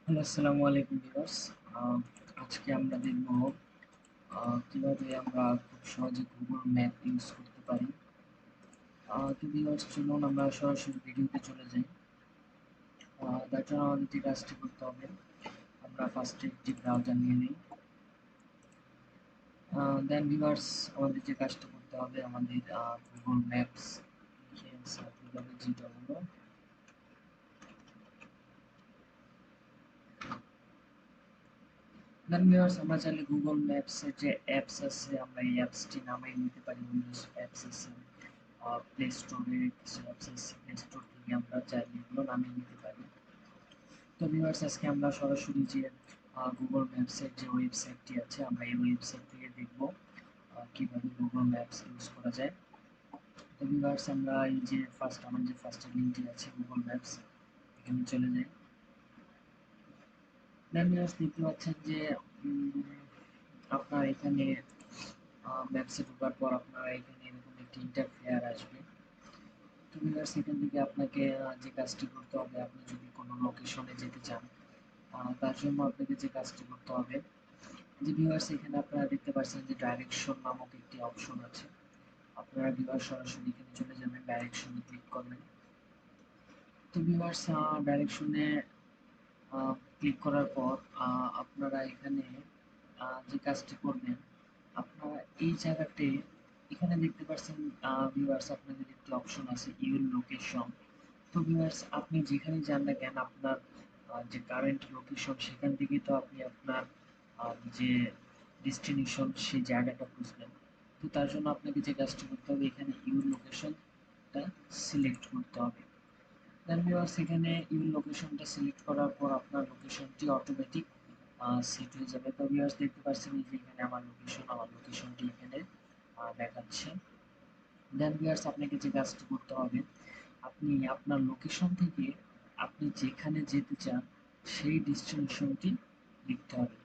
Hello, আসসালামু আলাইকুম viewers. আজকে আমরা দেখব কিভাবে আমরা খুব সহজে গুগল ম্যাপ ইউজ করতে পারি। তো ভিউয়ার্স, চলুন আমরা সরাসরি ভিডিওতে চলে যাই। তার জন্য আমাদের যে কাজটি করতে হবে, আমরা ফার্স্টে একটি ব্রাউজার নিয়ে নিই। দেন ভিউয়ার্স, আমাদের যে কাজটি করতে হবে, আমাদের গুগল ম্যাপস লিখে সার্চ দিতে হবে, যেটা হলো দেন ভিউয়ার্স, আমরা চাইলে গুগল ম্যাপসের যে অ্যাপস আছে, আমরা এই অ্যাপসটি নামিয়ে নিতে পারি। উইন্ডোজ অ্যাপস আছে, প্লে স্টোরে কিছু অ্যাপস আছে, প্লে স্টোর থেকে আমরা চাইলে এগুলো নামিয়ে নিতে পারি। তো ভিউয়ার্স, আজকে আমরা সরাসরি যে গুগল ম্যাপসের যে ওয়েবসাইটটি আছে, আমরা এই ওয়েবসাইট থেকে দেখব কিভাবে গুগল ম্যাপস ইউজ করা যায়। তো ভিউয়ার্স, আমরা এই যে আমার যে ফার্স্ট লিঙ্কটি আছে গুগল ম্যাপস, এখানে চলে যাই। দেন ভিউয়ার্স, দেখতে পাচ্ছেন যে আপনার এখানে ম্যাপসে ঢোকার পর আপনারা এখানে এরকম একটি ইন্টারফেয়ার আসবে। তো ভিউয়ার্স, এখান থেকে আপনাকে যে কাজটি করতে হবে, আপনি যদি কোনো লোকেশনে যেতে চান, তার জন্য আপনাকে যে কাজটি করতে হবে, যে ভিউয়ার্স এখানে আপনারা দেখতে পাচ্ছেন যে ডাইরেকশন নামক একটি অপশন আছে। আপনারা ভিউয়ার্স সরাসরি এখানে চলে যাবেন, ডাইরেকশনে ক্লিক করবেন। তো ভিউয়ার্স, ডাইরেকশনে ক্লিক করার পর আপনারা এখানে যে কাজটি করবেন, আপনারা এই জায়গাতে এখানে দেখতে পাচ্ছেন ভিউয়ার্স, আপনাদের একটি অপশন আছে ইউর লোকেশন। তো ভিউয়ার্স, আপনি যেখানে যান না কেন, আপনার যে কারেন্ট লোকেশন সেখান থেকে তো আপনি আপনার যে ডেস্টিনেশন সেই জায়গাটা খুঁজবেন। তো তার জন্য আপনাকে যে কাজটি করতে হবে, এখানে ইউর লোকেশনটা সিলেক্ট করতে হবে। দেন ভিউয়ার্স, এখানে ইউর লোকেশনটা সিলেক্ট করার পর আপনার লোকেশনটি অটোমেটিক সেট হয়ে যাবে। তো ভিউয়ার্স, দেখতে পাচ্ছেন এই যে এখানে আমার লোকেশনটি এখানে দেখাচ্ছে। দেন ভিউয়ার্স, আপনাকে যে কাজটি করতে হবে, আপনি আপনার লোকেশন থেকে আপনি যেখানে যেতে চান সেই ডেস্টিনেশনটি লিখতে হবে।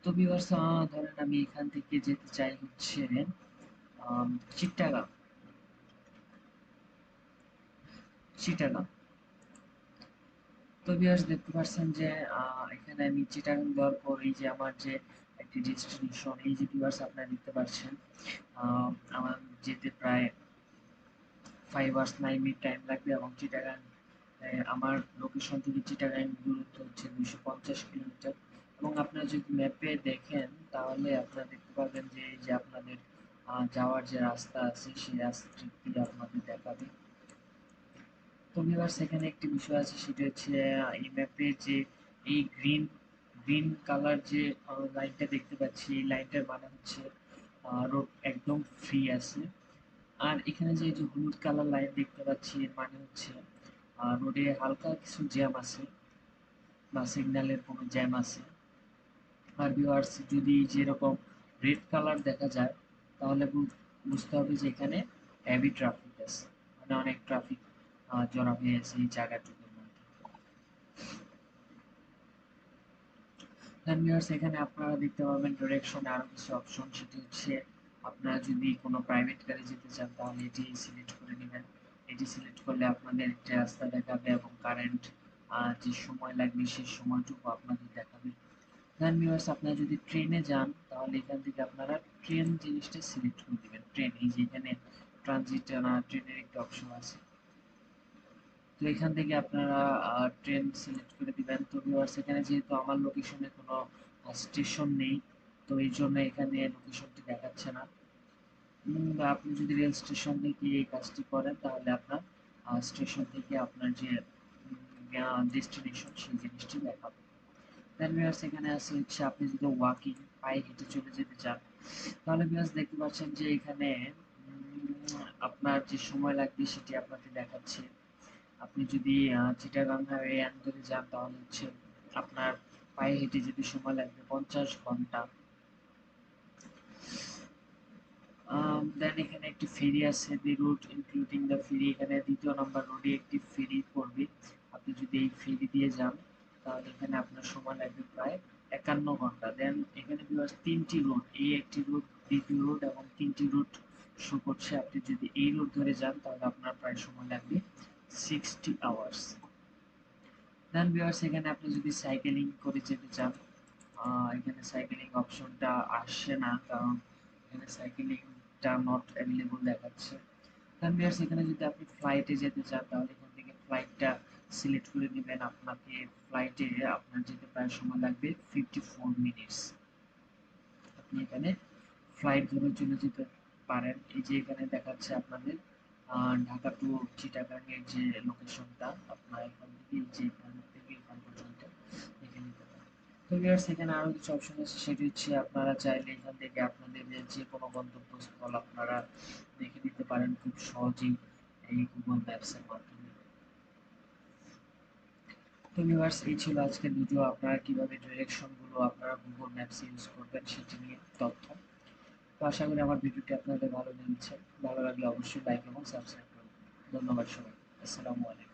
তো ভিউয়ার্স, ধরেন আমি এখান থেকে যেতে চাই হচ্ছে আম চিটাগাং। চিটাগাং। তো ভিউয়ার্স, দেখতে পাচ্ছেন যে এখানে আমি চিটাগাং দেওয়ার পর এই যে আমার যে একটি ডেস্টিনেশন, এই যে ভিউয়ার্স আপনারা দেখতে পাচ্ছেন আ আমার যেতে প্রায় 5 hours 9 মিনিট টাইম লাগবে, এবং চিটাগাং আমার লোকেশন থেকে চিটাগাং দূরত্ব হচ্ছে 250 কিলোমিটার। এবং আপনারা যদি ম্যাপে দেখেন, তাহলে আপনারা দেখতে পাবেন যে এই যে আপনাদের যাওয়ার যে রাস্তা আছে সেই রাস্তাটি আপনাদের দেখাবে। তো ভিউয়ার্স, এখানে একটি বিষয় আছে, সেটা হচ্ছে এই ম্যাপে যে এই গ্রিন কালার যে লাইনটা দেখতে পাচ্ছি, এই লাইনটার মানে হচ্ছে রোড একদম ফ্রি আছে। আর এখানে যে এই যে হলুদ কালার লাইন দেখতে পাচ্ছি, এর মানে হচ্ছে রোডে হালকা কিছু জ্যাম আছে বা সিগন্যালের কোনো জ্যাম আছে। আর ভিউয়ার্স, যদি যেরকম রেড কালার দেখা যায়, তাহলে বুঝতে হবে যে এখানে হেভি ট্রাফিক আছে, মানে অনেক ট্রাফিক জড়া হয়ে আছে এই জায়গাটুকুর মধ্যে। দেন ভিউয়ার্স, এখানে আপনারা দেখতে পাবেন ডিরেকশনে আরো কিছু অপশন, সেটি হচ্ছে আপনারা যদি কোনো প্রাইভেট কারে যেতে চান, তাহলে এটি সিলেক্ট করে নেবেন। এটি সিলেক্ট করলে আপনাদের একটি রাস্তা দেখাবে, এবং কারেন্ট যে সময় লাগবে সেই সময়টুকু আপনাদের দেখাবে। দেন ভিউয়ার্স, আপনারা যদি ট্রেনে যান, তাহলে এখান থেকে আপনারা ট্রেন জিনিসটা সিলেক্ট করে দিবেন। ট্রেন, এই যে এখানে ট্রানজিট ট্রেনের একটা অপশন আছে। তো এখান থেকে আপনারা ট্রেন সিলেক্ট করে দিবেন। তো ভিউয়ার্স, এখানে যেহেতু আমার লোকেশনে কোনো স্টেশন নেই, তো এই জন্য এখানে লোকেশনটি দেখাচ্ছে না। বা আপনি যদি রেল স্টেশন থেকে এই কাজটি করেন, তাহলে আপনার স্টেশন থেকে আপনার যে ডেস্টিনেশন সেই জিনিসটি দেখাবে। দেন ভিউয়ার্স, এখানে আছে হচ্ছে আপনি যদি ওয়াকিং পায়ে হেঁটে চলে যেতে চান, তাহলে ভিউয়ার্স দেখতে পাচ্ছেন যে এখানে আপনার যে সময় লাগবে সেটি আপনাকে দেখাচ্ছে। আপনি যদি চিটাগাং হাইওয়ে ধরে যান, তাহলে হচ্ছে আপনার পায়ে হেঁটে যেতে সময় লাগবে 50 ঘন্টা। দেন এখানে একটি ফেরি আছে, দি রুট ইনক্লুডিং দ্য ফেরি, এখানে দ্বিতীয় নম্বর রোডে একটি ফেরি পড়বে। আপনি যদি এই ফেরি দিয়ে যান, তাহলে এখানে আপনার সময় লাগবে প্রায় 51 ঘন্টা। দেন এখানে ভিউয়ার্স তিনটি রুট, এই একটি রুট, দ্বিতীয় রুট এবং তিনটি রুট শো করছে। আপনি যদি এই রুট ধরে যান, তাহলে আপনার প্রায় সময় লাগবে 60 hours। দেন ভিউয়ার্স এখানে আপনি যদি সাইকেলিং করে যেতে চান, এখানে সাইকেলিং অপশনটা আসছে না, কারণ এখানে সাইকেলিংটা নট অ্যাভেলেবল দেখাচ্ছে। দেন ভিউয়ার্স এখানে যদি আপনি ফ্লাইটে যেতে চান, তাহলে এখান থেকে ফ্লাইটটা সিলেক্ট করে নেবেন। আপনাকে ফ্লাইটে আপনার যেতে প্রায় সময় লাগবে 54 মিনিটস। আপনি এখানে ফ্লাইট ধরে চলে যেতে পারেন। এই যে এখানে দেখাচ্ছে আপনাদের ঢাকা টু চিটাগাং এর যে লোকেশনটা, আপনার এখান থেকে এই যে এখান থেকে এখান পর্যন্ত দেখে নিতে পারেন। তো ভিউয়ার্স এখানে আরো কিছু অপশন আছে, সেটি হচ্ছে আপনারা চাইলে এখান থেকে আপনাদের যে কোনো গন্তব্যস্থল আপনারা দেখে নিতে পারেন খুব সহজেই এই গুগল ম্যাপস এর মাধ্যমে। তো ভিউয়ার্স এই ছিল আজকের ভিডিও, আপনারা কিভাবে ডিরেকশন গুলো আপনারা গুগল ম্যাপস ইউজ করবেন সেটি নিয়ে তথ্য। তো আশা করি আমার ভিডিওটি আপনাদের ভালো লেগেছে। ভালো লাগলে অবশ্যই লাইক এবং সাবস্ক্রাইব করবেন। ধন্যবাদ সবাই। আসসালামু আলাইকুম।